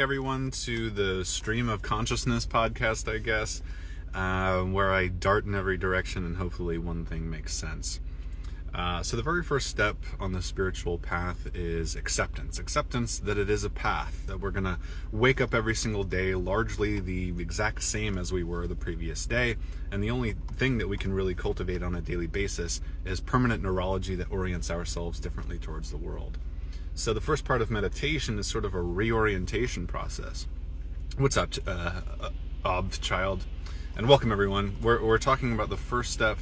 everyone, to the Stream of Consciousness podcast, I guess, where I dart in every direction and hopefully one thing makes sense. So the very first step on the spiritual path is acceptance. Acceptance that it is a path, that we're going to wake up every single day largely the exact same as we were the previous day, and the only thing that we can really cultivate on a daily basis is permanent neurology that orients ourselves differently towards the world. So the first part of meditation is sort of a reorientation process. What's up, child? And welcome everyone. We're talking about the first step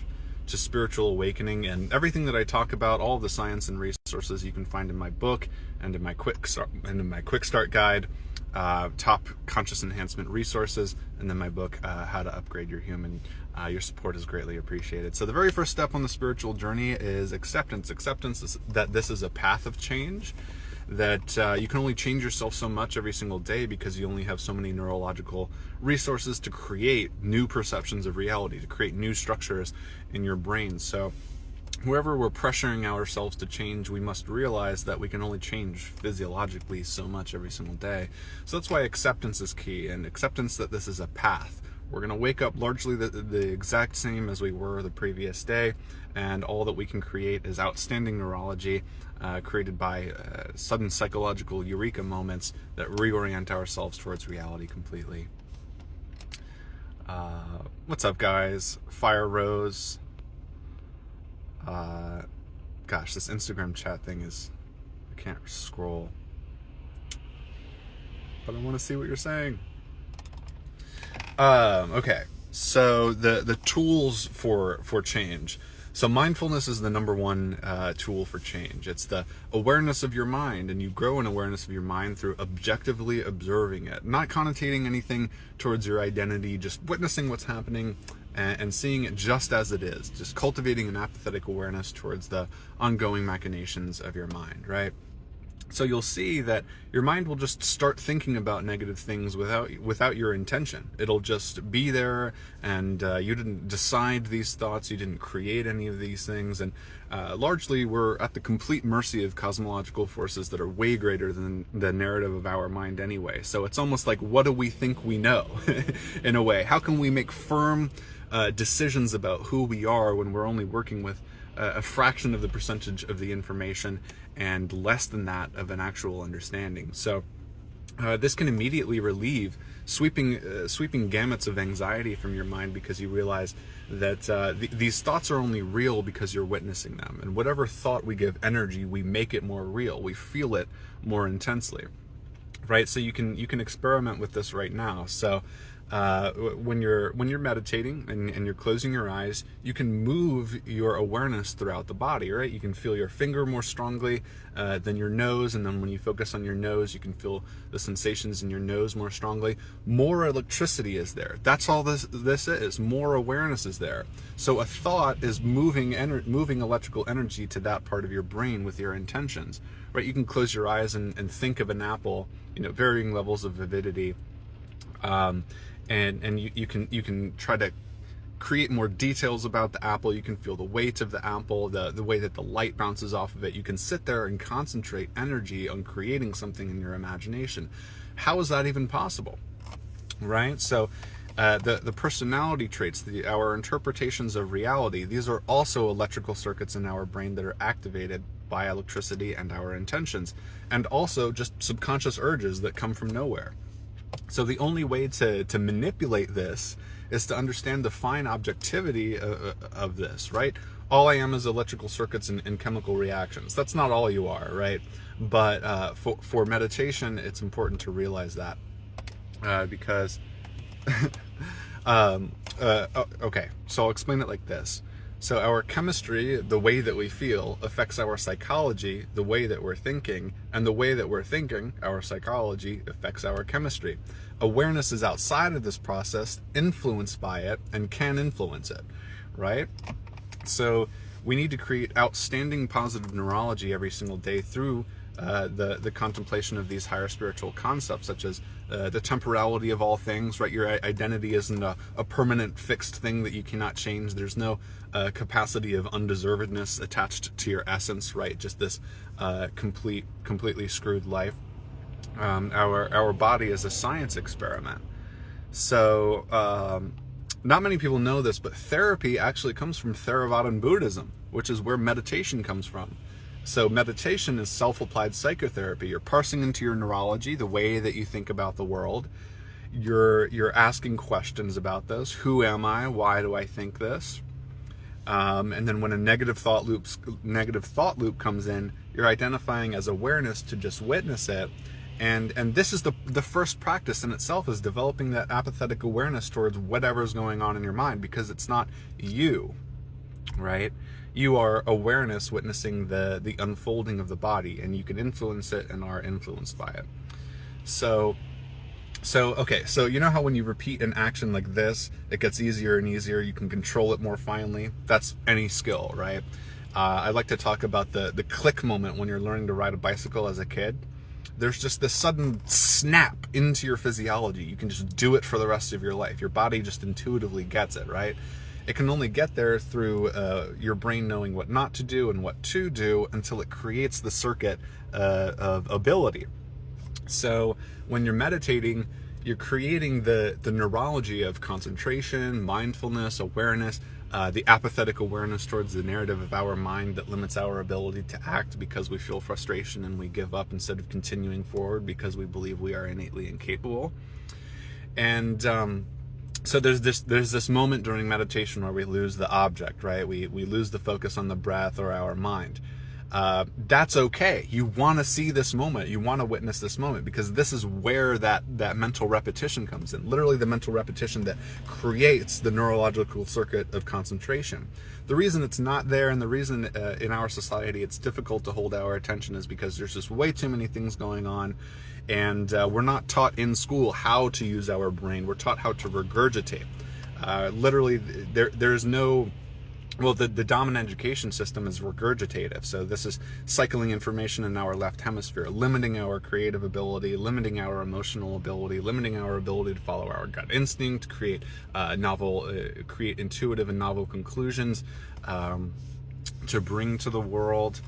to spiritual awakening, and everything that I talk about, all of the science and resources you can find in my book and in my quick start guide, top conscious enhancement resources, and then my book, How to Upgrade Your Human. Your support is greatly appreciated. So the very first step on the spiritual journey is acceptance. Acceptance is that this is a path of change, that you can only change yourself so much every single day because you only have so many neurological resources to create new perceptions of reality, to create new structures in your brain. So wherever we're pressuring ourselves to change, we must realize that we can only change physiologically so much every single day. So that's why acceptance is key, and acceptance that this is a path. We're going to wake up largely the exact same as we were the previous day, and all that we can create is outstanding neurology created by sudden psychological eureka moments that reorient ourselves towards reality completely. What's up, guys? Fire Rose. Gosh, this Instagram chat thing is... I can't scroll. But I want to see what you're saying. Okay, so the tools for change. So mindfulness is the number one tool for change. It's the awareness of your mind, and you grow an awareness of your mind through objectively observing it, not connotating anything towards your identity, just witnessing what's happening and seeing it just as it is, just cultivating an apathetic awareness towards the ongoing machinations of your mind, right? So you'll see that your mind will just start thinking about negative things without your intention. It'll just be there, and you didn't decide these thoughts, you didn't create any of these things, and largely we're at the complete mercy of cosmological forces that are way greater than the narrative of our mind anyway. So it's almost like, what do we think we know, in a way? How can we make firm decisions about who we are when we're only working with a fraction of the percentage of the information and less than that of an actual understanding? So this can immediately relieve sweeping gamuts of anxiety from your mind, because you realize that these thoughts are only real because you're witnessing them. And whatever thought we give energy, we make it more real. We feel it more intensely, right? So you can experiment with this right now. So when you're meditating and you're closing your eyes, you can move your awareness throughout the body, right? You can feel your finger more strongly than your nose, and then when you focus on your nose, you can feel the sensations in your nose more strongly. More electricity is there. That's all this is. More awareness is there. So a thought is moving electrical energy to that part of your brain with your intentions, right? You can close your eyes and think of an apple, varying levels of vividity. And you can try to create more details about the apple. You can feel the weight of the apple, the way that the light bounces off of it. You can sit there and concentrate energy on creating something in your imagination. How is that even possible, right? So the personality traits, our interpretations of reality, these are also electrical circuits in our brain that are activated by electricity and our intentions, and also just subconscious urges that come from nowhere. So the only way to manipulate this is to understand the fine objectivity of this, right? All I am is electrical circuits and chemical reactions. That's not all you are, right? But for meditation, it's important to realize that because... okay, so I'll explain it like this. So our chemistry, the way that we feel, affects our psychology, the way that we're thinking, and the way that we're thinking, our psychology, affects our chemistry. Awareness is outside of this process, influenced by it, and can influence it, right? So we need to create outstanding positive neurology every single day through the contemplation of these higher spiritual concepts, such as the temporality of all things, right? Your identity isn't a permanent fixed thing that you cannot change. There's no capacity of undeservedness attached to your essence, right? Just this completely screwed life. Our body is a science experiment. So not many people know this, but therapy actually comes from Theravadan Buddhism, which is where meditation comes from. So meditation is self-applied psychotherapy. You're parsing into your neurology, the way that you think about the world. You're asking questions about this. Who am I? Why do I think this? And then when a negative thought loop comes in, you're identifying as awareness to just witness it. And this is the first practice in itself, is developing that apathetic awareness towards whatever's going on in your mind, because it's not you, right? You are awareness witnessing the unfolding of the body, and you can influence it and are influenced by it. So okay, so you know how when you repeat an action like this, it gets easier and easier, you can control it more finely? That's any skill, right? I like to talk about the click moment when you're learning to ride a bicycle as a kid. There's just this sudden snap into your physiology. You can just do it for the rest of your life. Your body just intuitively gets it, right? It can only get there through your brain knowing what not to do and what to do until it creates the circuit of ability. So when you're meditating, you're creating the neurology of concentration, mindfulness, awareness, the apathetic awareness towards the narrative of our mind that limits our ability to act because we feel frustration and we give up instead of continuing forward because we believe we are innately incapable. And so there's this moment during meditation where we lose the object, right? We lose the focus on the breath or our mind. That's okay. You want to see this moment. You want to witness this moment, because this is where that mental repetition comes in. Literally the mental repetition that creates the neurological circuit of concentration. The reason it's not there, and the reason in our society it's difficult to hold our attention, is because there's just way too many things going on, and we're not taught in school how to use our brain. We're taught how to regurgitate. Literally, there's no... Well, the dominant education system is regurgitative. So this is cycling information in our left hemisphere, limiting our creative ability, limiting our emotional ability, limiting our ability to follow our gut instinct, create create intuitive and novel conclusions to bring to the world.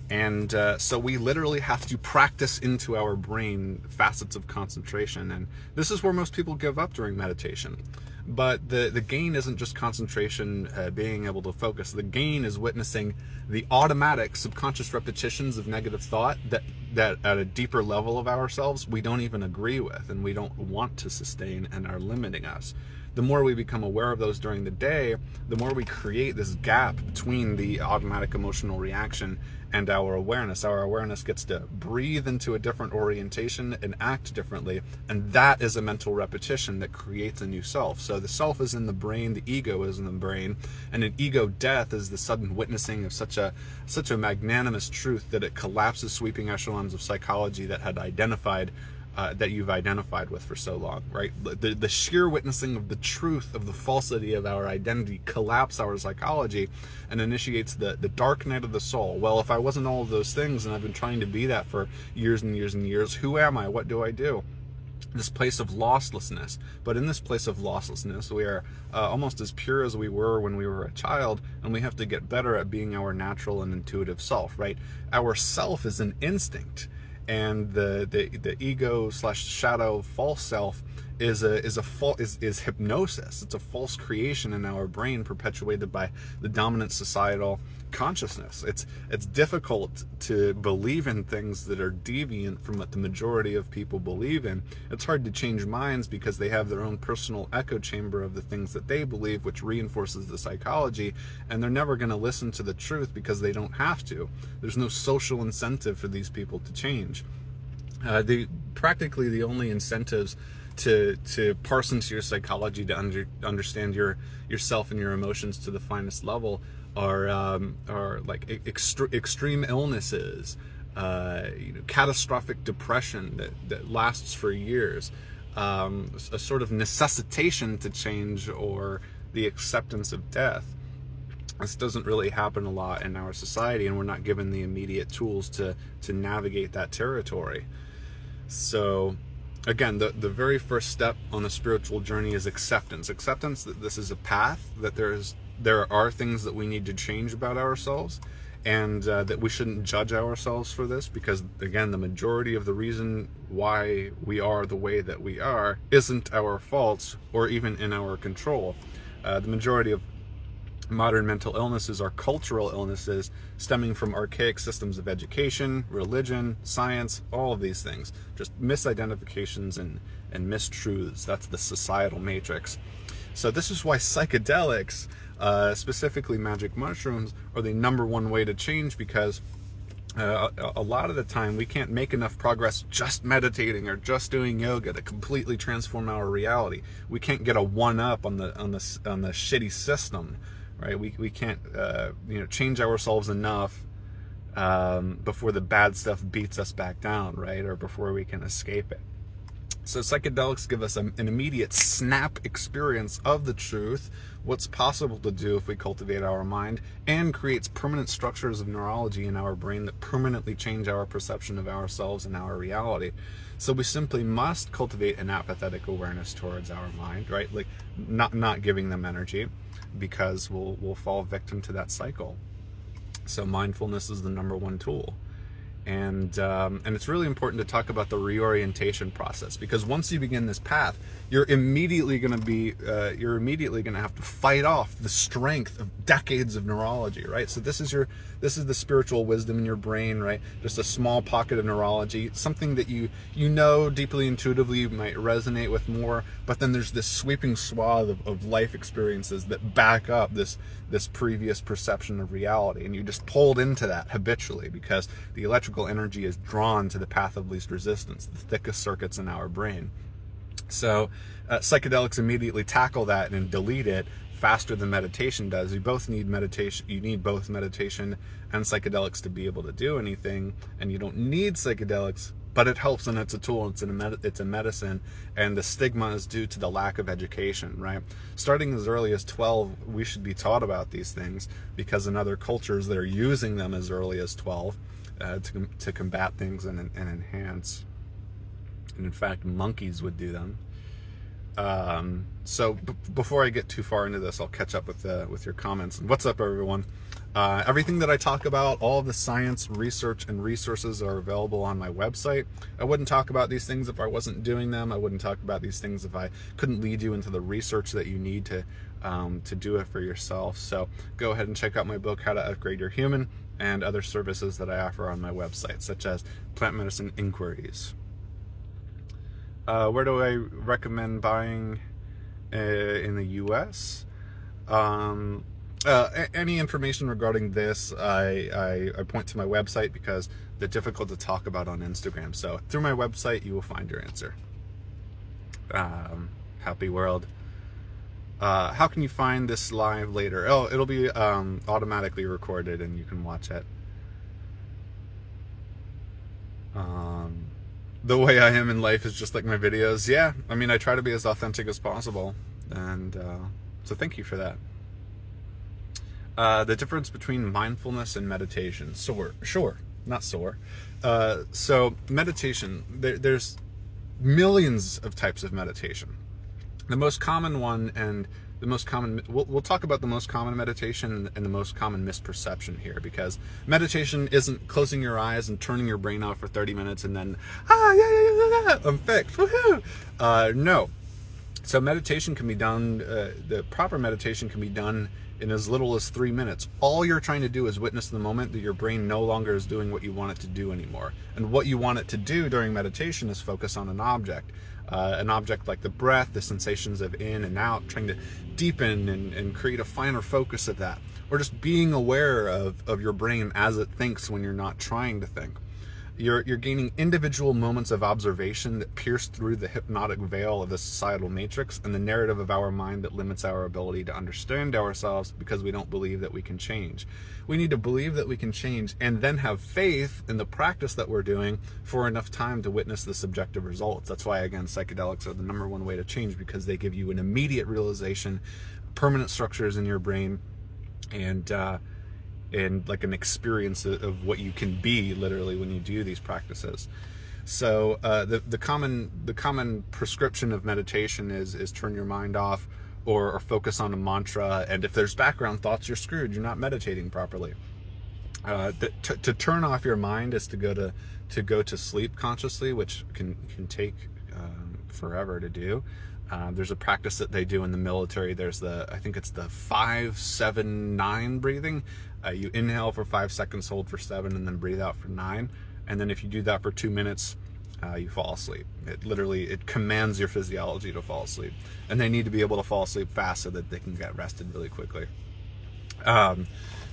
And so we literally have to practice into our brain facets of concentration. And this is where most people give up during meditation. But the gain isn't just concentration, being able to focus. The gain is witnessing the automatic subconscious repetitions of negative thought that at a deeper level of ourselves we don't even agree with and we don't want to sustain and are limiting us. The more we become aware of those during the day, the more we create this gap between the automatic emotional reaction and our awareness. Our awareness gets to breathe into a different orientation and act differently, and that is a mental repetition that creates a new self. So the self is in the brain, the ego is in the brain, and an ego death is the sudden witnessing of such a magnanimous truth that it collapses sweeping echelons of psychology that had identified that you've identified with for so long, right? The sheer witnessing of the truth of the falsity of our identity collapses our psychology and initiates the dark night of the soul. Well, if I wasn't all of those things and I've been trying to be that for years and years and years, who am I? What do I do? This place of lostlessness. But in this place of lostlessness, we are almost as pure as we were when we were a child, and we have to get better at being our natural and intuitive self, right? Our self is an instinct. And the ego / shadow false self is hypnosis. It's a false creation in our brain perpetuated by the dominant societal consciousness. It's difficult to believe in things that are deviant from what the majority of people believe in. It's hard to change minds because they have their own personal echo chamber of the things that they believe, which reinforces the psychology, and they're never going to listen to the truth because they don't have to. There's no social incentive for these people to change. Practically the only incentives to parse into your psychology to understand yourself and your emotions to the finest level are like extreme illnesses, catastrophic depression that lasts for years, a sort of necessitation to change, or the acceptance of death. This doesn't really happen a lot in our society, and we're not given the immediate tools to navigate that territory. So again, the very first step on the spiritual journey is acceptance. Acceptance that this is a path, that there are things that we need to change about ourselves, and that we shouldn't judge ourselves for this, because again, the majority of the reason why we are the way that we are isn't our faults or even in our control. The majority of modern mental illnesses are cultural illnesses stemming from archaic systems of education, religion, science, all of these things. Just misidentifications and mistruths. That's the societal matrix. So this is why psychedelics, specifically magic mushrooms, are the number one way to change, because a lot of the time we can't make enough progress just meditating or just doing yoga to completely transform our reality. We can't get a one-up on the shitty system, right? We can't change ourselves enough before the bad stuff beats us back down, right? Or before we can escape it. So psychedelics give us an immediate snap experience of the truth, what's possible to do if we cultivate our mind, and creates permanent structures of neurology in our brain that permanently change our perception of ourselves and our reality. So we simply must cultivate an apathetic awareness towards our mind, right? Like not giving them energy, because we'll fall victim to that cycle. So mindfulness is the number one tool. And it's really important to talk about the reorientation process, because once you begin this path, you're immediately going to have to fight off the strength of decades of neurology, right? So this is the spiritual wisdom in your brain, right? Just a small pocket of neurology, something that you know deeply intuitively might resonate with more, but then there's this sweeping swath of life experiences that back up this previous perception of reality, and you just pulled into that habitually because the electrical energy is drawn to the path of least resistance, the thickest circuits in our brain. So psychedelics immediately tackle that and delete it faster than meditation does. You need both meditation and psychedelics to be able to do anything, and you don't need psychedelics, but it helps, and it's a tool, it's a medicine, and the stigma is due to the lack of education, right? Starting as early as 12, we should be taught about these things, because in other cultures they're using them as early as 12 to combat things and enhance. And in fact, monkeys would do them. So before I get too far into this, I'll catch up with your comments. And what's up, everyone? Everything that I talk about, all of the science, research, and resources are available on my website. I wouldn't talk about these things if I wasn't doing them. I wouldn't talk about these things if I couldn't lead you into the research that you need to do it for yourself. So go ahead and check out my book, How to Upgrade Your Human, and other services that I offer on my website, such as plant medicine inquiries. Where do I recommend buying in the U.S.? Any information regarding this, I point to my website, because they're difficult to talk about on Instagram. So through my website, you will find your answer. Happy world. How can you find this live later? Oh, it'll be automatically recorded, and you can watch it. The way I am in life is just like my videos. Yeah, I mean, I try to be as authentic as possible, and so thank you for that. The difference between mindfulness and meditation. So meditation, there's millions of types of meditation. The most common one, and the most common, we'll talk about the most common meditation and the most common misperception here, because meditation isn't closing your eyes and turning your brain off for 30 minutes and then, I'm fixed, woohoo! No. So meditation can be done, the proper meditation can be done in as little as 3 minutes. All you're trying to do is witness the moment that your brain no longer is doing what you want it to do anymore. And what you want it to do during meditation is focus on an object like the breath, the sensations of in and out, trying to deepen and create a finer focus of that. Or just being aware of your brain as it thinks when you're not trying to think. You're gaining individual moments of observation that pierce through the hypnotic veil of the societal matrix and the narrative of our mind that limits our ability to understand ourselves, because we don't believe that we can change. We need to believe that we can change, and then have faith in the practice that we're doing for enough time to witness the subjective results. That's why, again, psychedelics are the number one way to change, because they give you an immediate realization, permanent structures in your brain, and like an experience of what you can be literally when you do these practices. So the common prescription of meditation is turn your mind off, or focus on a mantra, and if there's background thoughts, you're screwed. You're not meditating properly. To turn off your mind is to go to sleep consciously, which can take forever to do. There's a practice that they do in the military. There's I think it's the 5-7-9 breathing. You inhale for 5 seconds, hold for 7, and then breathe out for 9. And then if you do that for 2 minutes, you fall asleep. It commands your physiology to fall asleep, and they need to be able to fall asleep fast so that they can get rested really quickly.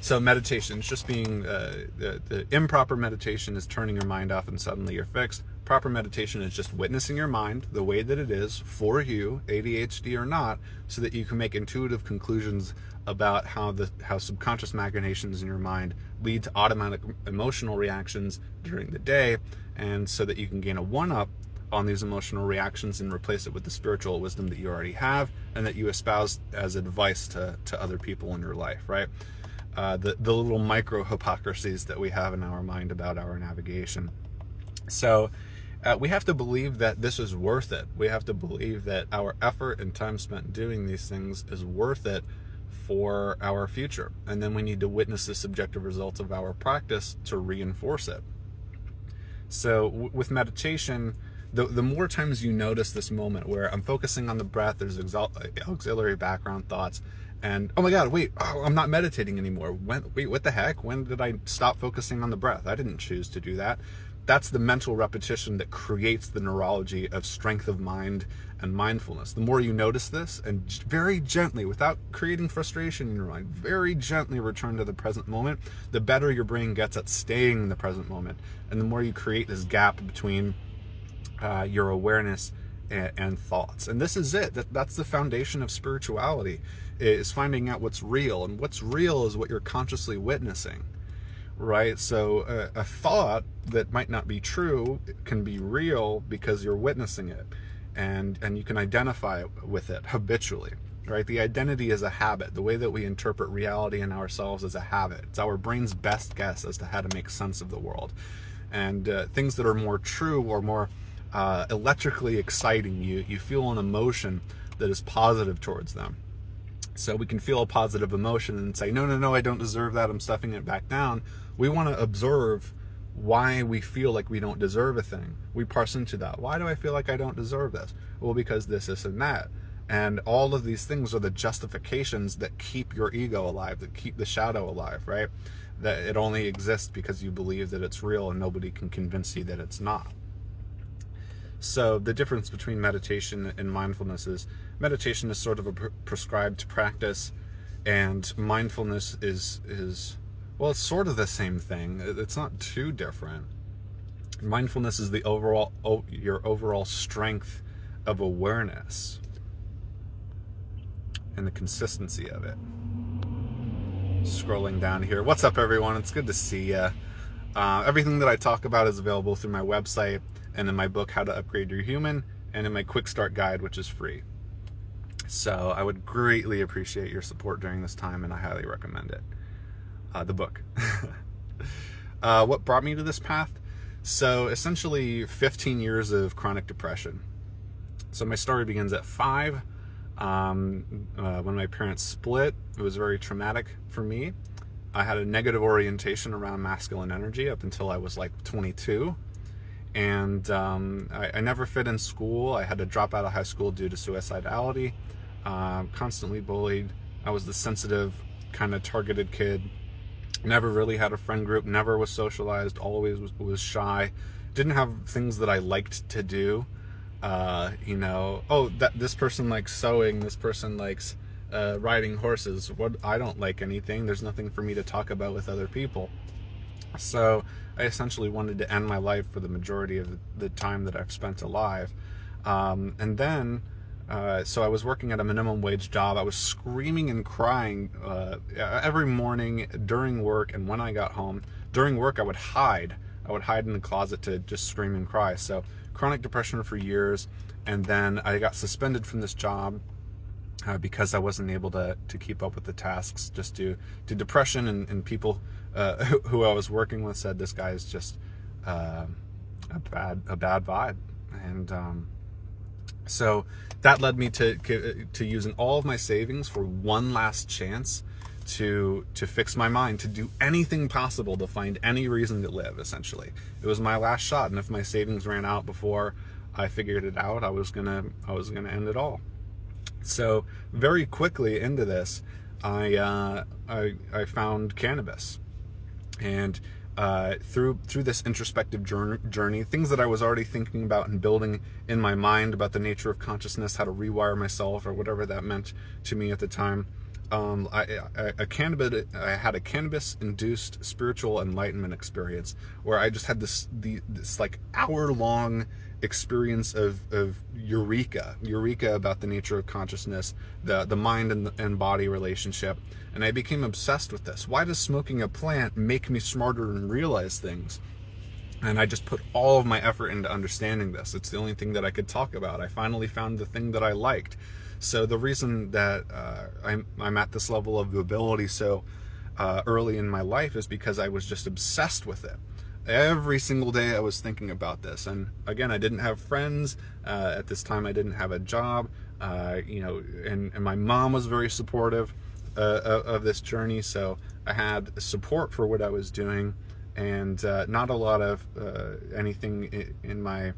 So meditation is just being the improper meditation is turning your mind off and suddenly you're fixed. Proper meditation is just witnessing your mind the way that it is for you, ADHD or not, so that you can make intuitive conclusions about how subconscious machinations in your mind lead to automatic emotional reactions during the day, and so that you can gain a one-up on these emotional reactions and replace it with the spiritual wisdom that you already have and that you espouse as advice to other people in your life, right? The little micro hypocrisies that we have in our mind about our navigation. So we have to believe that this is worth it. We have to believe that our effort and time spent doing these things is worth it for our future. And then we need to witness the subjective results of our practice to reinforce it. So with meditation, the more times you notice this moment where I'm focusing on the breath, there's auxiliary background thoughts, and oh my God, wait, I'm not meditating anymore. Wait, what the heck? When did I stop focusing on the breath? I didn't choose to do that. That's the mental repetition that creates the neurology of strength of mind and mindfulness. The more you notice this, and very gently, without creating frustration in your mind, very gently return to the present moment, the better your brain gets at staying in the present moment. And the more you create this gap between your awareness and thoughts. And this is it. That's the foundation of spirituality, is finding out what's real. And what's real is what you're consciously witnessing, right? So a thought that might not be true can be real because you're witnessing it, and you can identify with it habitually, right? The identity is a habit. The way that we interpret reality and ourselves is a habit. It's our brain's best guess as to how to make sense of the world. And things that are more true or more electrically exciting, you feel an emotion that is positive towards them. So we can feel a positive emotion and say, no, I don't deserve that, I'm stuffing it back down. We want to observe why we feel like we don't deserve a thing. We parse into that. Why do I feel like I don't deserve this? Well, because this, and that. And all of these things are the justifications that keep your ego alive, that keep the shadow alive, right? That it only exists because you believe that it's real and nobody can convince you that it's not. So the difference between meditation and mindfulness is meditation is sort of a prescribed practice, and mindfulness is well, it's sort of the same thing. It's not too different. Mindfulness is your overall strength of awareness and the consistency of it. Scrolling down here. What's up, everyone? It's good to see you. Everything that I talk about is available through my website and in my book, How to Upgrade Your Human, and in my Quick Start Guide, which is free. So I would greatly appreciate your support during this time, and I highly recommend it. The book. What brought me to this path? So essentially 15 years of chronic depression. So my story begins at 5. When my parents split, it was very traumatic for me. I had a negative orientation around masculine energy up until I was like 22. And I never fit in school. I had to drop out of high school due to suicidality. Constantly bullied. I was the sensitive, kind of targeted kid. Never really had a friend group. Never was socialized. Always was shy. Didn't have things that I liked to do. This person likes sewing. This person likes riding horses. I don't like anything. There's nothing for me to talk about with other people. So I essentially wanted to end my life for the majority of the time that I've spent alive. And then, so I was working at a minimum wage job. I was screaming and crying every morning during work, and when I got home. During work, I would hide. I would hide in the closet to just scream and cry. So chronic depression for years, and then I got suspended from this job because I wasn't able to keep up with the tasks just due to depression, and people who I was working with said this guy is just a bad vibe. And so that led me to using all of my savings for one last chance to fix my mind, to do anything possible to find any reason to live. Essentially, it was my last shot, and if my savings ran out before I figured it out, I was gonna end it all. So very quickly into this, I found cannabis, and through this introspective journey, things that I was already thinking about and building in my mind about the nature of consciousness, how to rewire myself, or whatever that meant to me at the time. I had a cannabis-induced spiritual enlightenment experience where I just had this like hour-long experience of eureka about the nature of consciousness, the mind and body relationship, and I became obsessed with this. Why does smoking a plant make me smarter and realize things? And I just put all of my effort into understanding this. It's the only thing that I could talk about. I finally found the thing that I liked. So the reason that I'm at this level of ability so early in my life is because I was just obsessed with it. Every single day I was thinking about this. And again, I didn't have friends. At this time I didn't have a job, and my mom was very supportive of this journey. So I had support for what I was doing, and not a lot of anything in my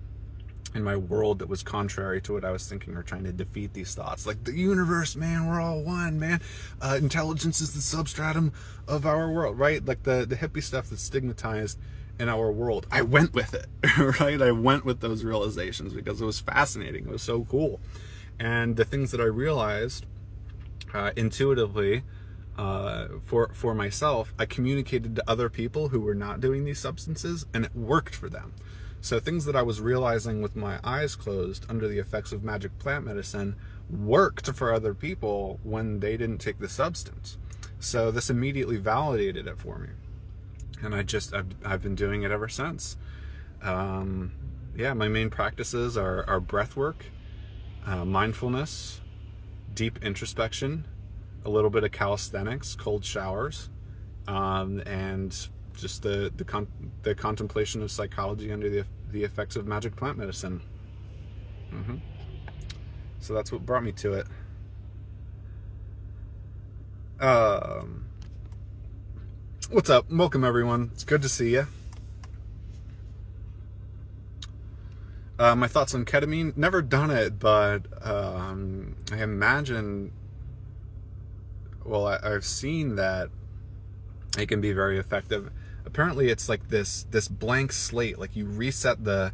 world that was contrary to what I was thinking or trying to defeat these thoughts. Like, the universe, man, we're all one, man. Intelligence is the substratum of our world, right? Like the hippie stuff that's stigmatized in our world. I went with it, right? I went with those realizations because it was fascinating. It was so cool. And the things that I realized intuitively for myself, I communicated to other people who were not doing these substances, and it worked for them. So things that I was realizing with my eyes closed under the effects of magic plant medicine worked for other people when they didn't take the substance. So this immediately validated it for me. And I've been doing it ever since. Yeah, my main practices are breath work, mindfulness, deep introspection, a little bit of calisthenics, cold showers, and just the contemplation of psychology under the effects of magic plant medicine. So that's what brought me to it. What's up? Welcome, everyone. It's good to see you. My thoughts on ketamine. Never done it, but I imagine, well, I've seen that it can be very effective. Apparently it's like this blank slate. Like, you reset the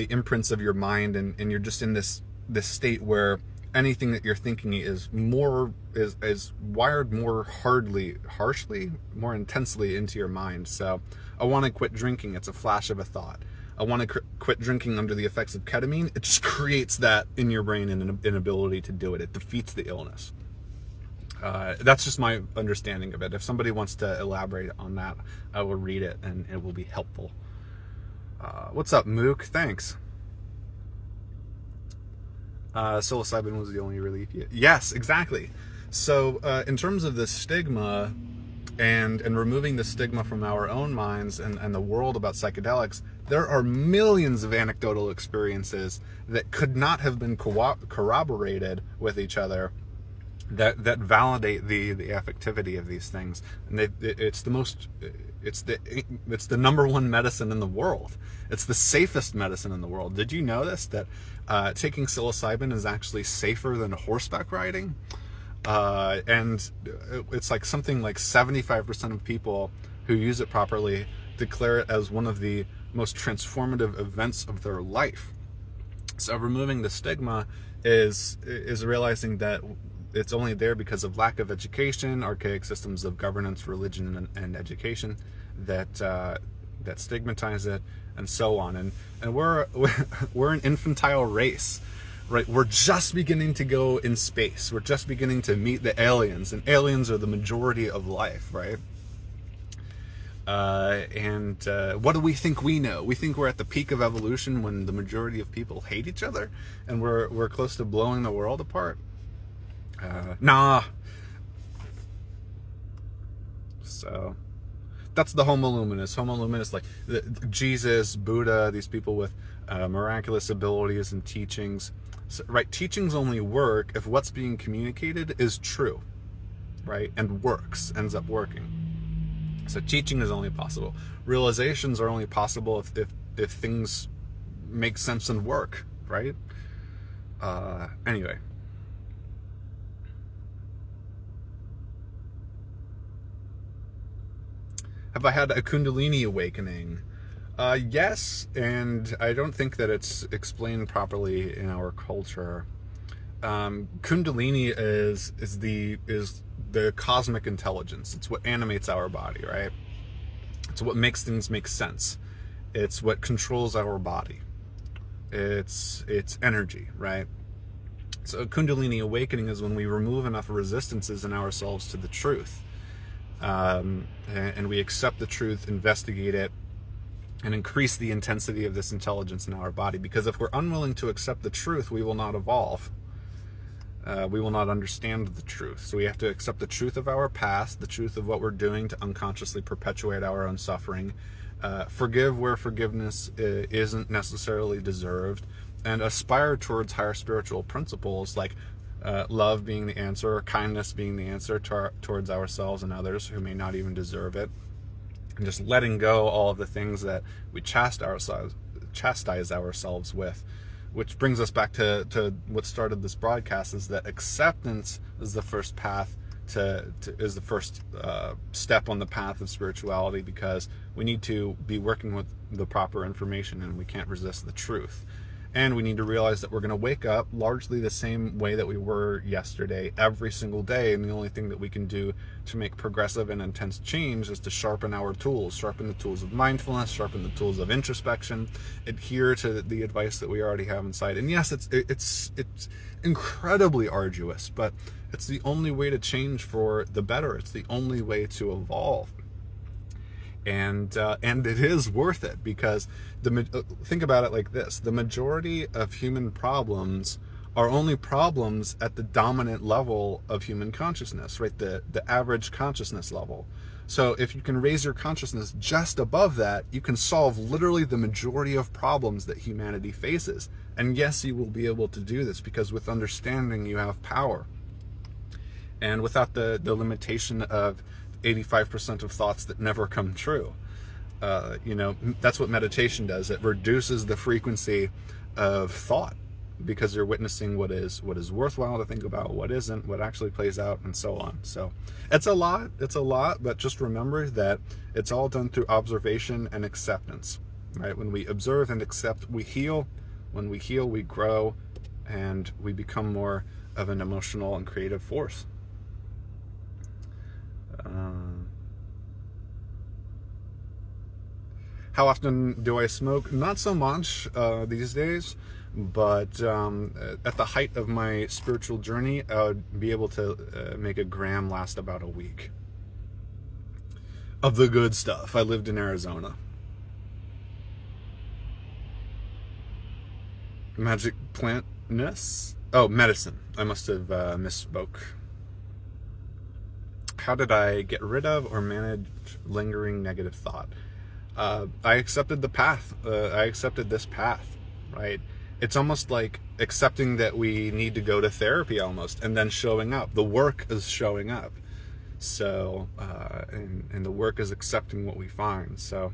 imprints of your mind, and you're just in this state where anything that you're thinking is wired more harshly, more intensely into your mind. So I want to quit drinking. It's a flash of a thought. I want to quit drinking under the effects of ketamine. It just creates that in your brain and an inability to do it. It defeats the illness. That's just my understanding of it. If somebody wants to elaborate on that, I will read it and it will be helpful. What's up, Mook? Thanks. Psilocybin was the only relief yet. Yes, exactly. So in terms of the stigma and removing the stigma from our own minds and the world about psychedelics, there are millions of anecdotal experiences that could not have been corroborated with each other that validate the effectivity of these things. And it's the number one medicine in the world. It's the safest medicine in the world. Did you know this, that taking psilocybin is actually safer than horseback riding? And it's like something like 75% of people who use it properly declare it as one of the most transformative events of their life. So removing the stigma is realizing that it's only there because of lack of education, archaic systems of governance, religion, and education that stigmatize it, and so on. And we're an infantile race, right? We're just beginning to go in space. We're just beginning to meet the aliens, and aliens are the majority of life, right? What do we think we know? We think we're at the peak of evolution when the majority of people hate each other, and we're close to blowing the world apart. Nah. So that's the Homo Luminous. Homo Luminous, like Jesus, Buddha, these people with miraculous abilities and teachings. So, right, teachings only work if what's being communicated is true. right? And ends up working. So teaching is only possible. Realizations are only possible if things make sense and work, right? Anyway. Have I had a Kundalini awakening? Yes, and I don't think that it's explained properly in our culture. Kundalini is the cosmic intelligence. It's what animates our body, right? It's what makes things make sense. It's what controls our body. It's energy, right? So Kundalini awakening is when we remove enough resistances in ourselves to the truth. And we accept the truth, investigate it, and increase the intensity of this intelligence in our body. Because if we're unwilling to accept the truth, we will not evolve. We will not understand the truth. So we have to accept the truth of our past, the truth of what we're doing to unconsciously perpetuate our own suffering, forgive where forgiveness isn't necessarily deserved, and aspire towards higher spiritual principles like love being the answer, or kindness being the answer towards ourselves and others who may not even deserve it, and just letting go all of the things that we chastise ourselves with. Which brings us back to what started this broadcast, is that acceptance is the first path is the first step on the path of spirituality, because we need to be working with the proper information and we can't resist the truth. And we need to realize that we're going to wake up largely the same way that we were yesterday, every single day. And the only thing that we can do to make progressive and intense change is to sharpen our tools, sharpen the tools of mindfulness, sharpen the tools of introspection, adhere to the advice that we already have inside. And yes, it's incredibly arduous, but it's the only way to change for the better. It's the only way to evolve. And it is worth it, because think about it like this: the majority of human problems are only problems at the dominant level of human consciousness, right? The average consciousness level. So if you can raise your consciousness just above that, you can solve literally the majority of problems that humanity faces. And yes, you will be able to do this, because with understanding you have power, and without the limitation of 85% of thoughts that never come true. That's what meditation does. It reduces the frequency of thought, because you're witnessing what is worthwhile to think about, what isn't, what actually plays out, and so on. So it's a lot, but just remember that it's all done through observation and acceptance, right? When we observe and accept, we heal. When we heal, we grow, and we become more of an emotional and creative force. How often do I smoke? Not so much these days, but at the height of my spiritual journey, I would be able to make a gram last about a week. Of the good stuff. I lived in Arizona. Magic plantness? Oh, medicine. I must have misspoke. How did I get rid of or manage lingering negative thought? I accepted the path. I accepted this path, right? It's almost like accepting that we need to go to therapy almost, and then showing up. The work is showing up. So, and the work is accepting what we find. So,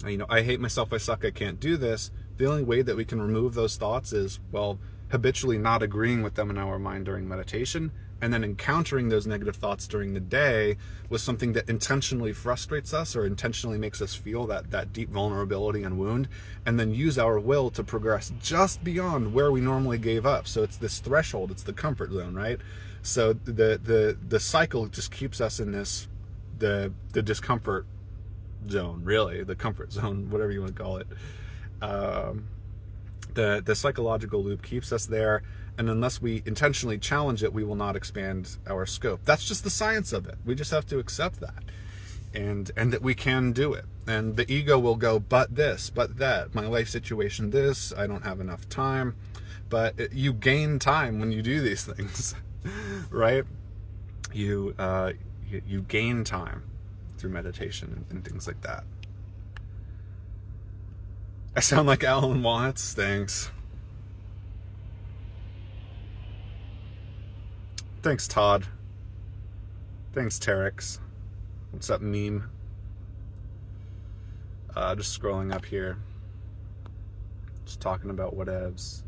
I hate myself, I suck, I can't do this. The only way that we can remove those thoughts is, habitually not agreeing with them in our mind during meditation, and then encountering those negative thoughts during the day with something that intentionally frustrates us or intentionally makes us feel that deep vulnerability and wound, and then use our will to progress just beyond where we normally gave up. So it's this threshold, it's the comfort zone, right? So the cycle just keeps us in this, the discomfort zone, really, the comfort zone, whatever you want to call it. The psychological loop keeps us there, and unless we intentionally challenge it, we will not expand our scope. That's just the science of it. We just have to accept that, and that we can do it. And the ego will go, but this, but that, my life situation this, I don't have enough time. But you gain time when you do these things, right? You gain time through meditation and things like that. I sound like Alan Watts. Thanks. Thanks, Todd. Thanks, Terex. What's up, meme? Just scrolling up here. Just talking about whatevs.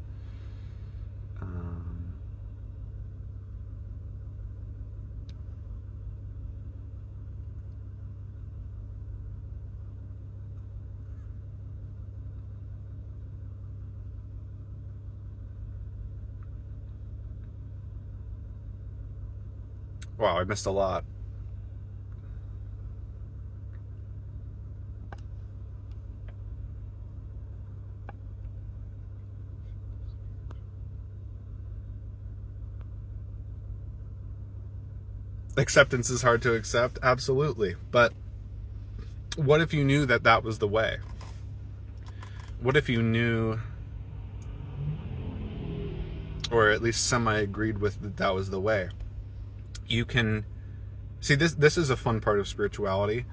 Wow, I missed a lot. Acceptance is hard to accept, absolutely. But what if you knew that that was the way? What if you knew, or at least semi-agreed with, that that was the way? You can see this is a fun part of spirituality.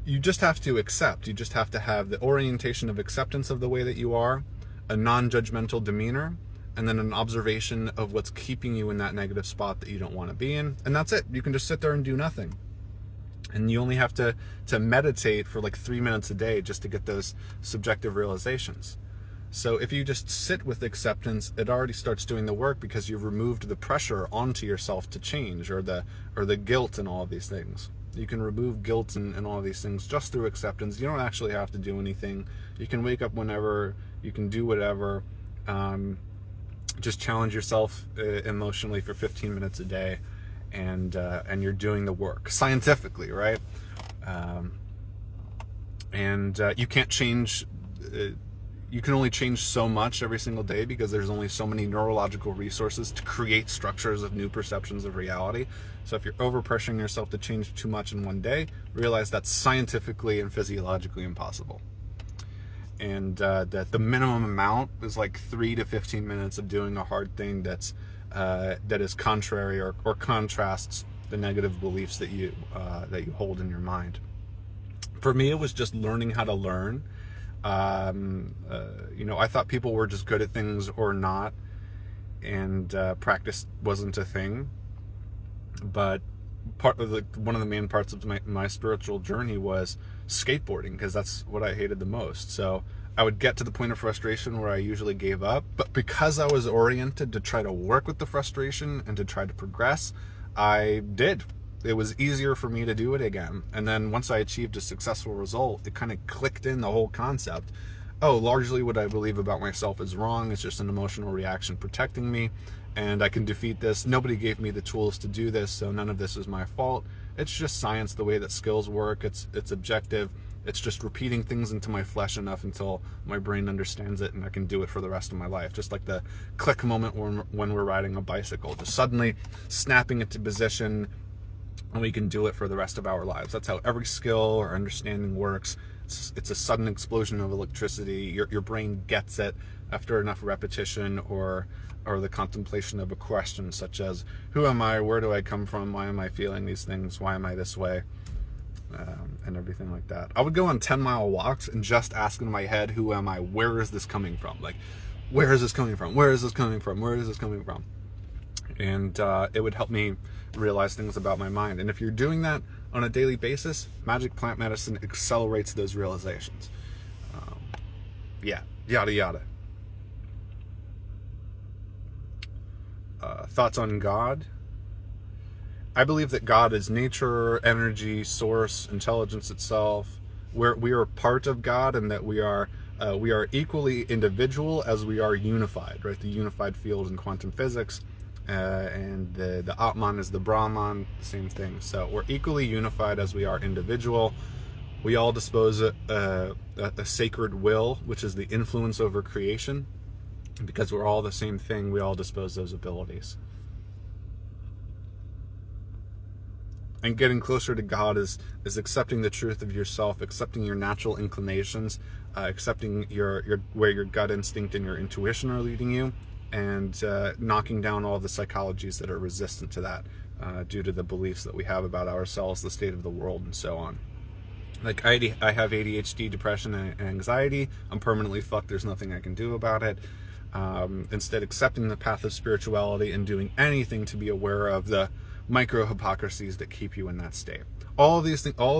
You just have to accept. You just have to have the orientation of acceptance of the way that you are, a non-judgmental demeanor, and then an observation of what's keeping you in that negative spot that you don't want to be in. And that's it. You can just sit there and do nothing. And you only have to meditate for like 3 minutes a day just to get those subjective realizations. So if you just sit with acceptance, it already starts doing the work, because you've removed the pressure onto yourself to change, or the guilt and all of these things. You can remove guilt and all of these things just through acceptance. You don't actually have to do anything. You can wake up whenever, you can do whatever. Just challenge yourself emotionally for 15 minutes a day, and you're doing the work scientifically, right? You can't change. You can only change so much every single day, because there's only so many neurological resources to create structures of new perceptions of reality. So if you're overpressuring yourself to change too much in one day, realize that's scientifically and physiologically impossible. And that the minimum amount is like 3 to 15 minutes of doing a hard thing that is contrary or contrasts the negative beliefs that you hold in your mind. For me, it was just learning how to learn. I thought people were just good at things or not, and practice wasn't a thing. But one of the main parts of my spiritual journey was skateboarding, because that's what I hated the most. So I would get to the point of frustration where I usually gave up, but because I was oriented to try to work with the frustration and to try to progress, I did. It was easier for me to do it again. And then once I achieved a successful result, it kind of clicked in the whole concept. Oh, largely what I believe about myself is wrong. It's just an emotional reaction protecting me, and I can defeat this. Nobody gave me the tools to do this, so none of this is my fault. It's just science, the way that skills work. It's objective. It's just repeating things into my flesh enough until my brain understands it and I can do it for the rest of my life. Just like the click moment when we're riding a bicycle, just suddenly snapping into position, and we can do it for the rest of our lives. That's how every skill or understanding works. It's a sudden explosion of electricity. Your brain gets it after enough repetition or the contemplation of a question such as, who am I? Where do I come from? Why am I feeling these things? Why am I this way? And everything like that. I would go on 10-mile walks and just ask in my head, who am I? Where is this coming from? Like, where is this coming from? Where is this coming from? Where is this coming from? And it would help me realize things about my mind. And if you're doing that on a daily basis, Magic Plant Medicine accelerates those realizations. Yada yada. Thoughts on God? I believe that God is nature, energy, source, intelligence itself. We are part of God, and that we are equally individual as we are unified, right? The unified field in quantum physics. And the Atman is the Brahman, the same thing. So we're equally unified as we are individual. We all dispose a sacred will, which is the influence over creation. Because we're all the same thing, we all dispose those abilities. And getting closer to God is accepting the truth of yourself, accepting your natural inclinations, accepting where your gut instinct and your intuition are leading you, and knocking down all the psychologies that are resistant to that due to the beliefs that we have about ourselves, the state of the world, and so on. Like, I have ADHD, depression, and anxiety. I'm permanently fucked. There's nothing I can do about it. Instead, accepting the path of spirituality and doing anything to be aware of the micro hypocrisies that keep you in that state. All of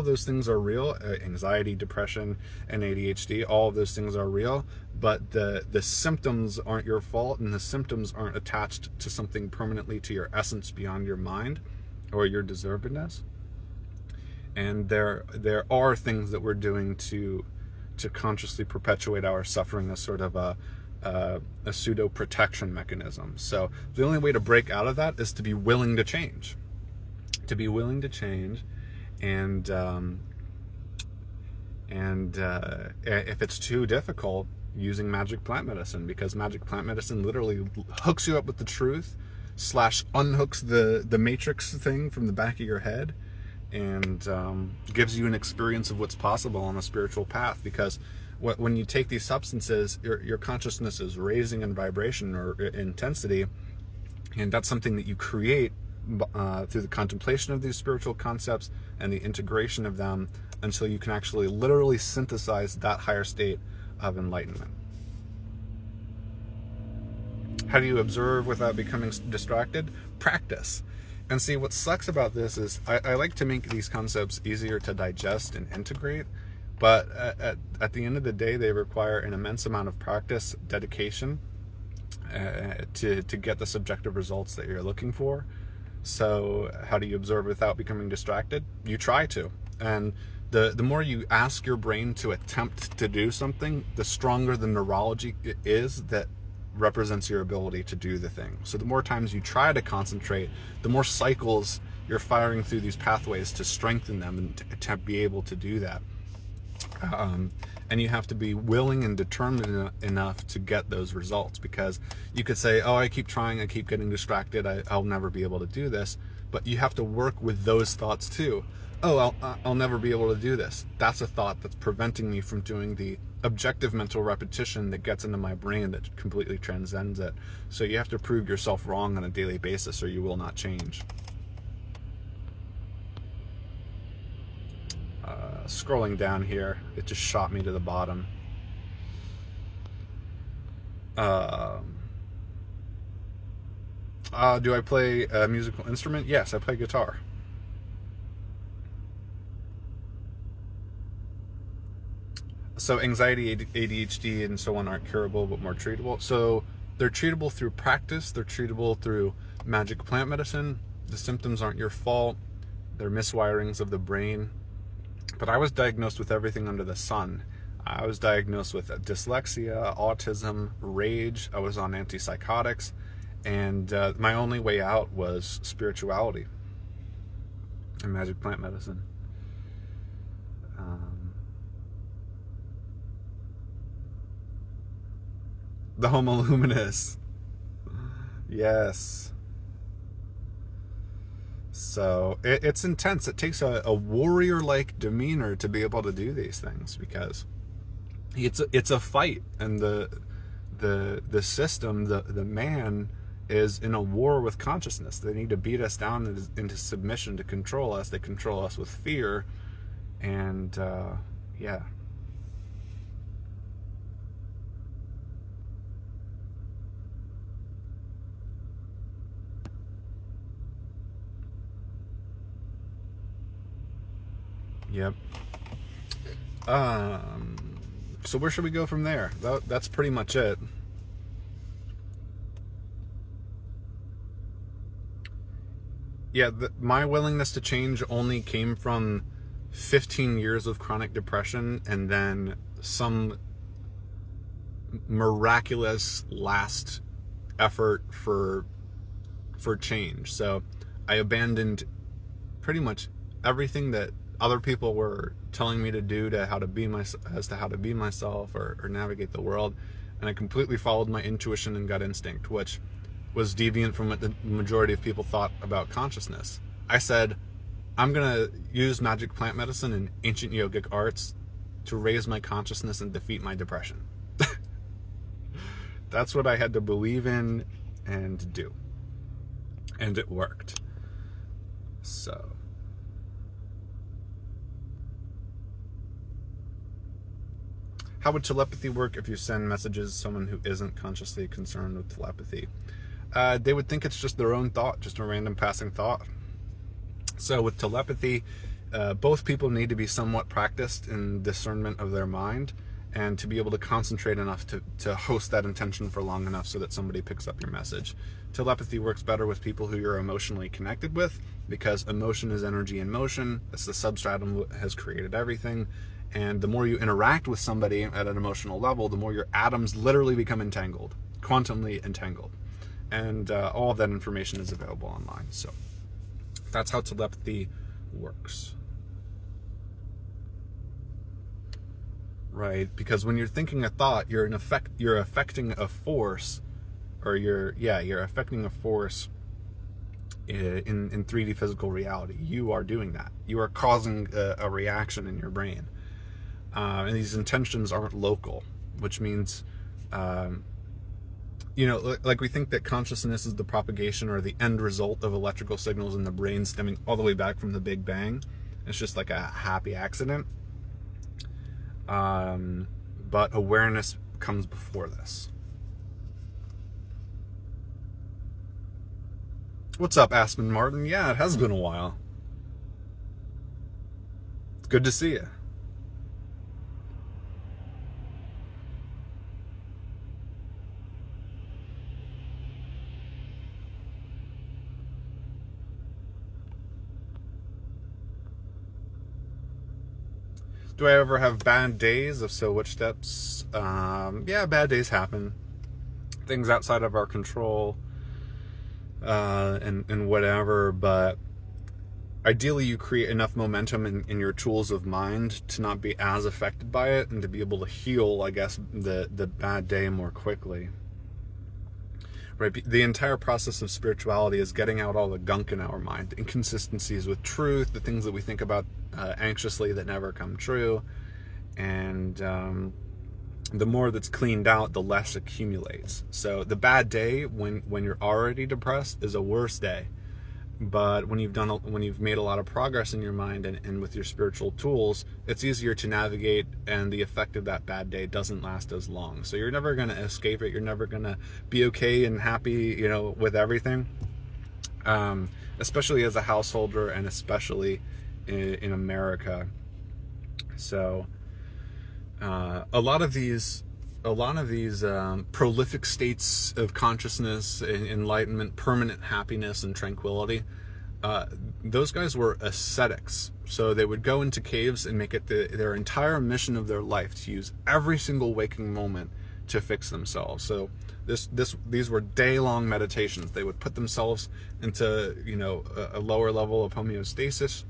those things are real. Anxiety, depression, and ADHD, all of those things are real, but the symptoms aren't your fault, and the symptoms aren't attached to something permanently, to your essence beyond your mind or your deservedness. And there are things that we're doing to consciously perpetuate our suffering as sort of a pseudo protection mechanism. So the only way to break out of that is to be willing to change. To be willing to change. And if it's too difficult, using magic plant medicine, because magic plant medicine literally hooks you up with the truth, / unhooks the matrix thing from the back of your head, and gives you an experience of what's possible on the spiritual path. Because when you take these substances, your consciousness is raising in vibration or intensity, and that's something that you create through the contemplation of these spiritual concepts and the integration of them, until you can actually literally synthesize that higher state of enlightenment. How do you observe without becoming distracted? Practice. And see, what sucks about this is I like to make these concepts easier to digest and integrate, but at the end of the day, they require an immense amount of practice, dedication, to get the subjective results that you're looking for. So how do you observe without becoming distracted? You try to. And the more you ask your brain to attempt to do something, the stronger the neurology is that represents your ability to do the thing. So the more times you try to concentrate, the more cycles you're firing through these pathways to strengthen them and to be able to do that. And you have to be willing and determined enough to get those results, because you could say, oh, I keep trying, I keep getting distracted, I'll never be able to do this. But you have to work with those thoughts too. Oh, I'll never be able to do this. That's a thought that's preventing me from doing the objective mental repetition that gets into my brain that completely transcends it. So you have to prove yourself wrong on a daily basis, or you will not change. Scrolling down here, it just shot me to the bottom. Do I play a musical instrument? Yes, I play guitar. So anxiety, ADHD, and so on aren't curable, but more treatable. So they're treatable through practice. They're treatable through magic plant medicine. The symptoms aren't your fault. They're miswirings of the brain. But I was diagnosed with everything under the sun. I was diagnosed with dyslexia, autism, rage. I was on antipsychotics. And my only way out was spirituality and magic plant medicine. The Homo Luminous. Yes. So it's intense. It takes a warrior-like demeanor to be able to do these things, because it's a fight, and the system, the man, is in a war with consciousness. They need to beat us down into submission to control us. They control us with fear, and yeah. Yep. So where should we go from there? That's pretty much it. Yeah, my willingness to change only came from 15 years of chronic depression, and then some miraculous last effort for change. So I abandoned pretty much everything that other people were telling me to do as to how to be myself or navigate the world, and I completely followed my intuition and gut instinct, which was deviant from what the majority of people thought about consciousness. I said, I'm gonna use magic plant medicine and ancient yogic arts to raise my consciousness and defeat my depression. That's what I had to believe in and do, and it worked. So how would telepathy work if you send messages to someone who isn't consciously concerned with telepathy? They would think it's just their own thought, just a random passing thought. So with telepathy, both people need to be somewhat practiced in discernment of their mind and to be able to concentrate enough to host that intention for long enough so that somebody picks up your message. Telepathy works better with people who you're emotionally connected with, because emotion is energy in motion. It's the substratum that has created everything. And the more you interact with somebody at an emotional level, the more your atoms literally become entangled, quantumly entangled. And all of that information is available online. So that's how telepathy works. Right? Because when you're thinking a thought, you're affecting a force, or you're affecting a force in 3D physical reality. You are doing that. You are causing a reaction in your brain. And these intentions aren't local, which means, like we think that consciousness is the propagation or the end result of electrical signals in the brain stemming all the way back from the Big Bang. It's just like a happy accident. But awareness comes before this. What's up, Aspen Martin? Yeah, it has been a while. It's good to see you. Do I ever have bad days? If so, which steps? Yeah, bad days happen. Things outside of our control, and whatever, but ideally you create enough momentum in your tools of mind to not be as affected by it and to be able to heal, I guess, the bad day more quickly. Right? The entire process of spirituality is getting out all the gunk in our mind, inconsistencies with truth, the things that we think about anxiously that never come true, and the more that's cleaned out, the less accumulates. So the bad day, when you're already depressed, is a worse day. But when you've made a lot of progress in your mind and with your spiritual tools, it's easier to navigate, and the effect of that bad day doesn't last as long. So you're never going to escape it. You're never going to be okay and happy, with everything. Especially as a householder, and especially in America. So a lot of these prolific states of consciousness, enlightenment, permanent happiness, and tranquility, those guys were ascetics. So they would go into caves and make it their entire mission of their life to use every single waking moment to fix themselves. So these were day-long meditations. They would put themselves into a lower level of homeostasis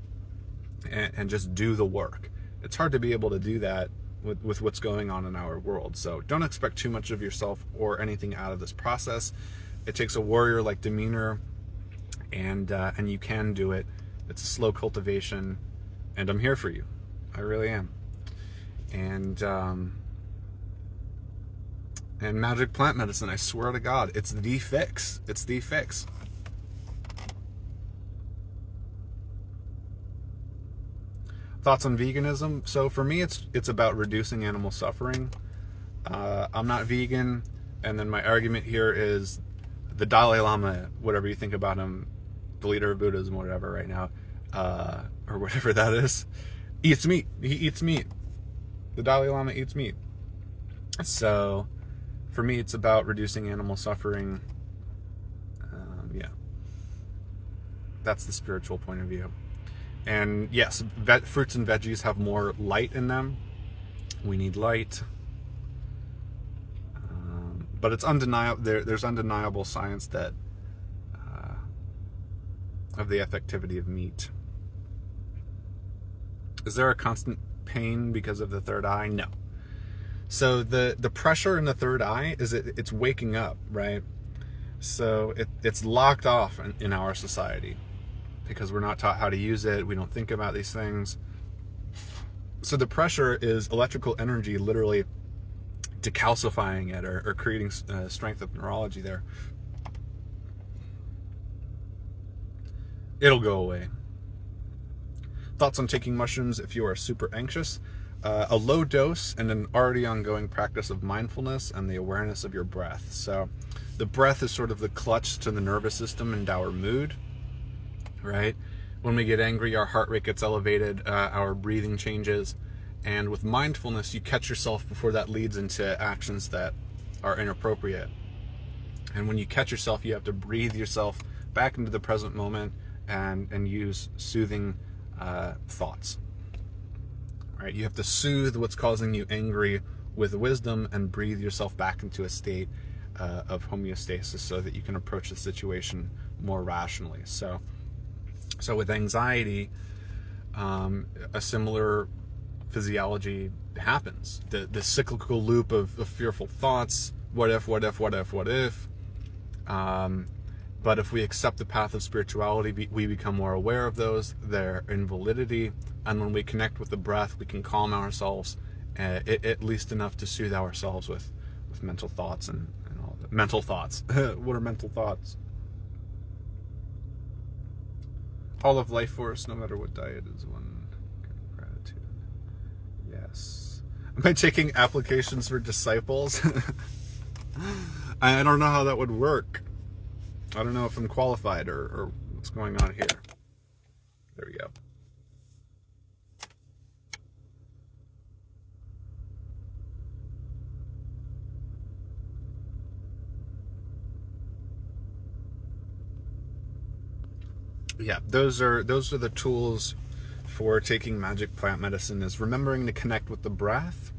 and just do the work. It's hard to be able to do that with what's going on in our world. So don't expect too much of yourself or anything out of this process. It takes a warrior-like demeanor, and you can do it. It's a slow cultivation, and I'm here for you. I really am. And magic plant medicine, I swear to God, it's the fix. It's the fix. Thoughts on veganism? So for me, it's about reducing animal suffering. I'm not vegan, and then my argument here is the Dalai Lama, whatever you think about him, the leader of Buddhism, whatever right now, or whatever that is, eats meat. He eats meat. The Dalai Lama eats meat. So for me, it's about reducing animal suffering. That's the spiritual point of view. And yes, fruits and veggies have more light in them. We need light. But it's undeniable. There's undeniable science that of the effectivity of meat. Is there a constant pain because of the third eye? No. So the pressure in the third eye is it's waking up, right? So it's locked off in our society, because we're not taught how to use it. We don't think about these things. So the pressure is electrical energy literally decalcifying it or creating strength of neurology there. It'll go away. Thoughts on taking mushrooms if you are super anxious? A low dose and an already ongoing practice of mindfulness and the awareness of your breath. So the breath is sort of the clutch to the nervous system and our mood. Right? When we get angry, our heart rate gets elevated, our breathing changes. And with mindfulness, you catch yourself before that leads into actions that are inappropriate. And when you catch yourself, you have to breathe yourself back into the present moment and use soothing thoughts. Right? You have to soothe what's causing you angry with wisdom and breathe yourself back into a state of homeostasis so that you can approach the situation more rationally. So with anxiety, a similar physiology happens. The cyclical loop of fearful thoughts, what if. But if we accept the path of spirituality, we become more aware of those, their invalidity, and when we connect with the breath, we can calm ourselves, at least enough to soothe ourselves with mental thoughts and all that. Mental thoughts. What are mental thoughts? All of life force, no matter what diet, is one kind of gratitude. Yes. Am I taking applications for disciples? I don't know how that would work. I don't know if I'm qualified or what's going on here. There we go. Yeah, those are the tools for taking magic plant medicine, is remembering to connect with the breath,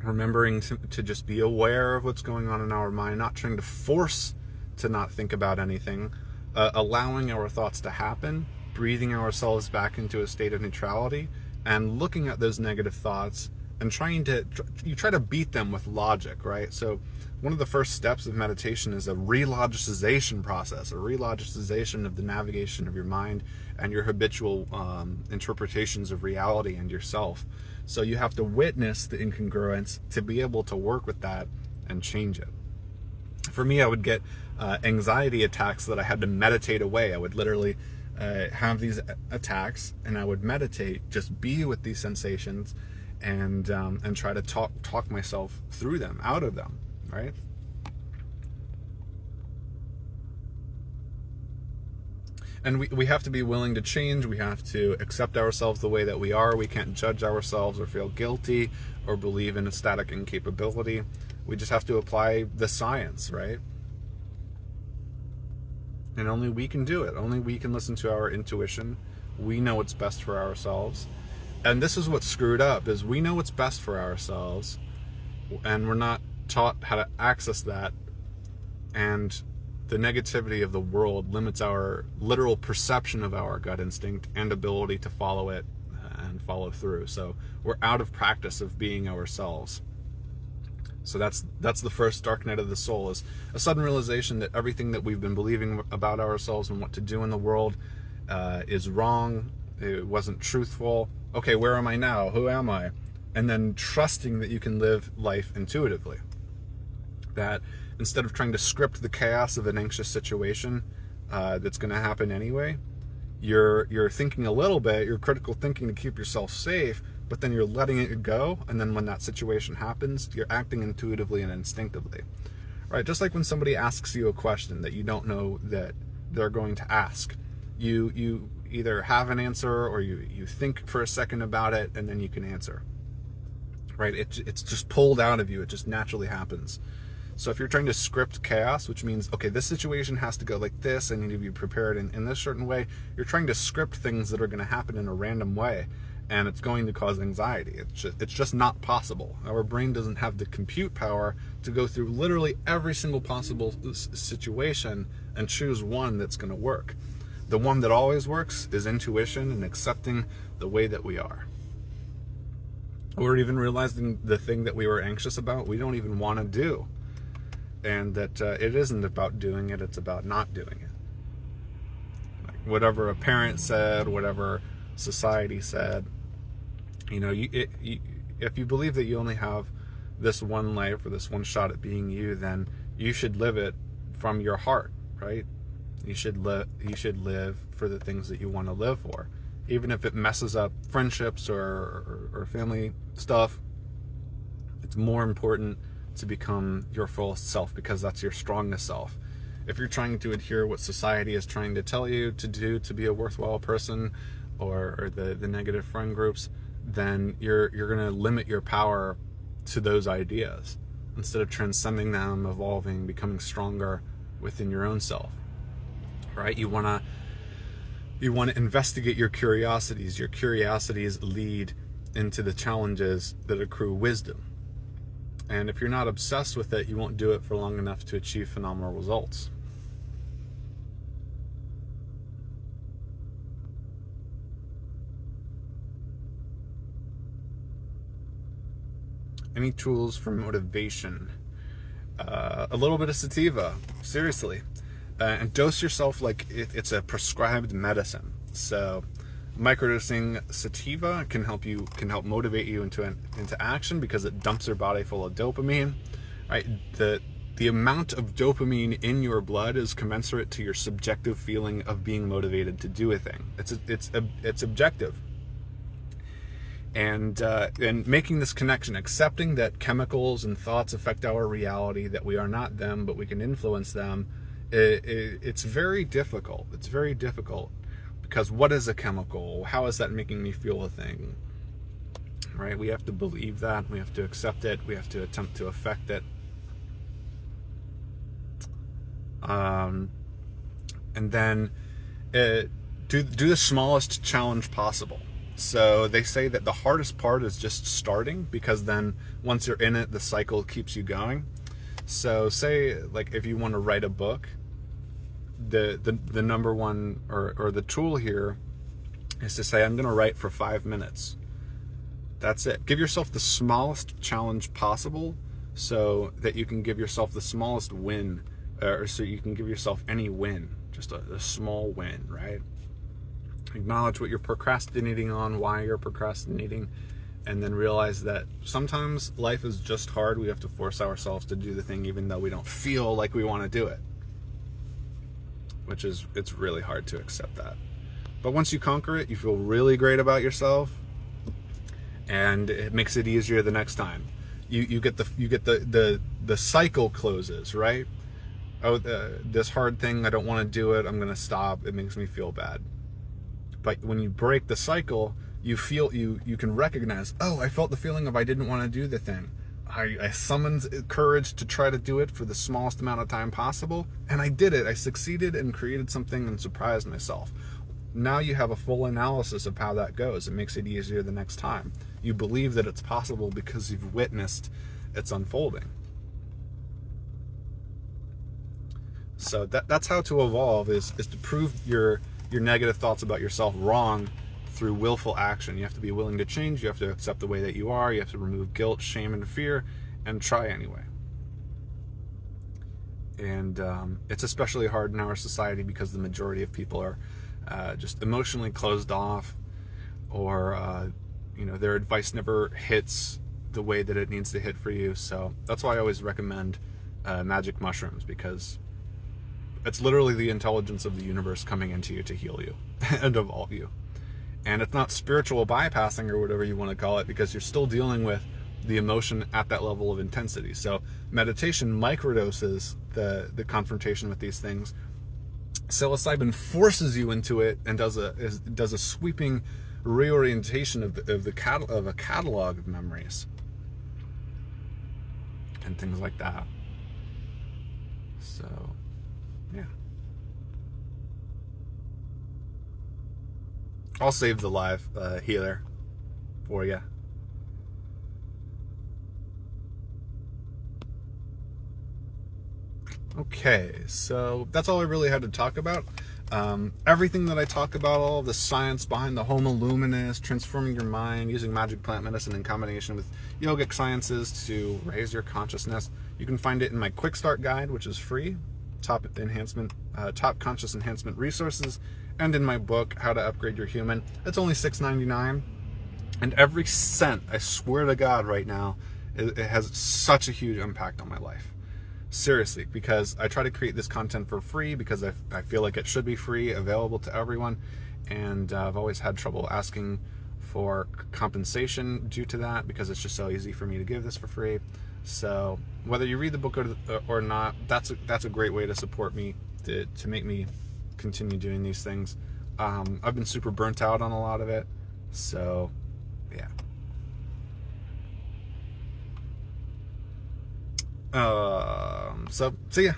remembering to just be aware of what's going on in our mind, not trying to force to not think about anything, allowing our thoughts to happen, breathing ourselves back into a state of neutrality, and looking at those negative thoughts and try to beat them with logic, right? So one of the first steps of meditation is a relogicization process, a relogicization of the navigation of your mind and your habitual interpretations of reality and yourself. So you have to witness the incongruence to be able to work with that and change it. For me, I would get anxiety attacks that I had to meditate away. I would literally have these attacks, and I would meditate, just be with these sensations, and try to talk myself through them, out of them, right? And we have to be willing to change. We have to accept ourselves the way that we are. We can't judge ourselves or feel guilty or believe in a static incapability. We just have to apply the science, right? And only we can do it. Only we can listen to our intuition. We know what's best for ourselves. And this is what's screwed up, is we know what's best for ourselves, and we're not taught how to access that. And the negativity of the world limits our literal perception of our gut instinct and ability to follow it and follow through. So we're out of practice of being ourselves. So that's the first dark night of the soul, is a sudden realization that everything that we've been believing about ourselves and what to do in the world is wrong. It wasn't truthful. Okay, where am I now? Who am I? And then trusting that you can live life intuitively. That instead of trying to script the chaos of an anxious situation that's going to happen anyway, you're thinking a little bit, you're critical thinking to keep yourself safe, but then you're letting it go, and then when that situation happens, you're acting intuitively and instinctively. Right? Just like when somebody asks you a question that you don't know that they're going to ask. You either have an answer, or you think for a second about it, and then you can answer. Right? It's just pulled out of you. It just naturally happens. So if you're trying to script chaos, which means, okay, this situation has to go like this, I need to be prepared in this certain way, you're trying to script things that are going to happen in a random way, and it's going to cause anxiety. It's just not possible. Our brain doesn't have the compute power to go through literally every single possible situation and choose one that's going to work. The one that always works is intuition and accepting the way that we are. Or even realizing the thing that we were anxious about, we don't even want to do. And that it isn't about doing it, it's about not doing it. Like whatever a parent said, whatever society said, if you believe that you only have this one life or this one shot at being you, then you should live it from your heart, right? You should live for the things that you want to live for, even if it messes up friendships or family stuff. It's more important to become your fullest self, because that's your strongest self. if you're trying to adhere what society is trying to tell you to do to be a worthwhile person, or the negative friend groups, then you're going to limit your power to those ideas instead of transcending them, evolving, becoming stronger within your own self. Right? You want to investigate your curiosities. Your curiosities lead into the challenges that accrue wisdom. And if you're not obsessed with it, you won't do it for long enough to achieve phenomenal results. Any tools for motivation? A little bit of sativa, seriously. And dose yourself like it's a prescribed medicine. So microdosing sativa can help motivate you into action, because it dumps your body full of dopamine. Right? The amount of dopamine in your blood is commensurate to your subjective feeling of being motivated to do a thing. It's objective. And making this connection, accepting that chemicals and thoughts affect our reality, that we are not them, but we can influence them, it's very difficult. It's very difficult, because what is a chemical? How is that making me feel a thing? Right? We have to believe that. We have to accept it. We have to attempt to affect it. And then do the smallest challenge possible. So they say that the hardest part is just starting, because then once you're in it, the cycle keeps you going. So say, like, if you want to write a book, the number one or the tool here is to say, I'm going to write for 5 minutes. That's it. Give yourself the smallest challenge possible, so that you can give yourself the smallest win, or so you can give yourself any win, just a small win, right? Acknowledge what you're procrastinating on, why you're procrastinating, and then realize that sometimes life is just hard. We have to force ourselves to do the thing even though we don't feel like we want to do it. It's really hard to accept that. But once you conquer it, you feel really great about yourself, and it makes it easier the next time. You get the cycle closes, right? Oh, this hard thing, I don't want to do it, I'm going to stop, it makes me feel bad. But when you break the cycle, you feel you can recognize, oh, I felt the feeling of I didn't want to do the thing. I summoned courage to try to do it for the smallest amount of time possible, and I did it. I succeeded and created something and surprised myself. Now you have a full analysis of how that goes. It makes it easier the next time. You believe that it's possible because you've witnessed its unfolding. So that's how to evolve, is to prove your negative thoughts about yourself wrong through willful action. You have to be willing to change. You have to accept the way that you are. You have to remove guilt, shame, and fear, and try anyway. And it's especially hard in our society because the majority of people are just emotionally closed off, or their advice never hits the way that it needs to hit for you. So that's why I always recommend magic mushrooms, because it's literally the intelligence of the universe coming into you to heal you and evolve you. And it's not spiritual bypassing or whatever you want to call it, because you're still dealing with the emotion at that level of intensity. So meditation microdoses the confrontation with these things. Psilocybin forces you into it and does a sweeping reorientation of a catalog of memories and things like that. So, yeah. I'll save the live healer for you. Okay, so that's all I really had to talk about. Everything that I talk about, all of the science behind the Homo Luminous, transforming your mind, using magic plant medicine in combination with yogic sciences to raise your consciousness, you can find it in my Quick Start Guide, which is free, top conscious enhancement resources, and in my book, How to Upgrade Your Human. It's only $6.99, and every cent, I swear to God right now, it has such a huge impact on my life. Seriously, because I try to create this content for free because I feel like it should be free, available to everyone, and I've always had trouble asking for compensation due to that, because it's just so easy for me to give this for free. So whether you read the book or not, that's a great way to support me, to make me continue doing these things. I've been super burnt out on a lot of it, so yeah. So see ya.